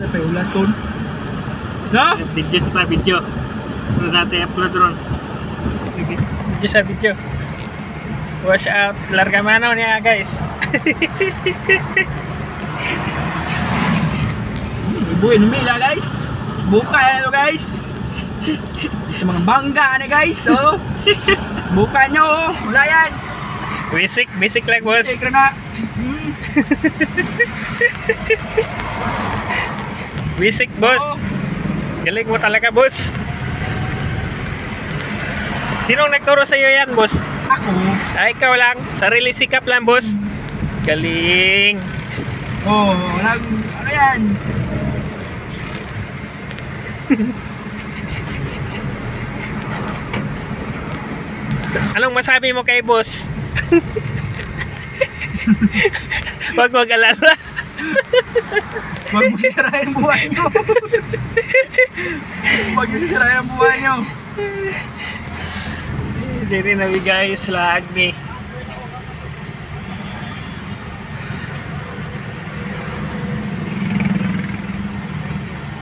Sa ulat ton. No? Video sa video. So natin upload ron. Video sa video. Wash out. Larga mano niya guys. Ibuin numila guys. Buka yan guys. Ito mga bangga na guys. Oh. Buka nyo oh. Wala yan. Basic lang boss. Basic na. Basic boss. Oh. Galing mo talaga boss. Sinong nagturo sa iyo yan boss? Ako. Ay ikaw lang. Sarili sikap lang boss. Galing. Oh, walang ano yan. Anong masabi mo kay boss? Wag mag-alala. Huwag mo sisirain ang buhay nyo. Huwag mo sisirain ang buhay nyo. Hindi rin nabigay slag ni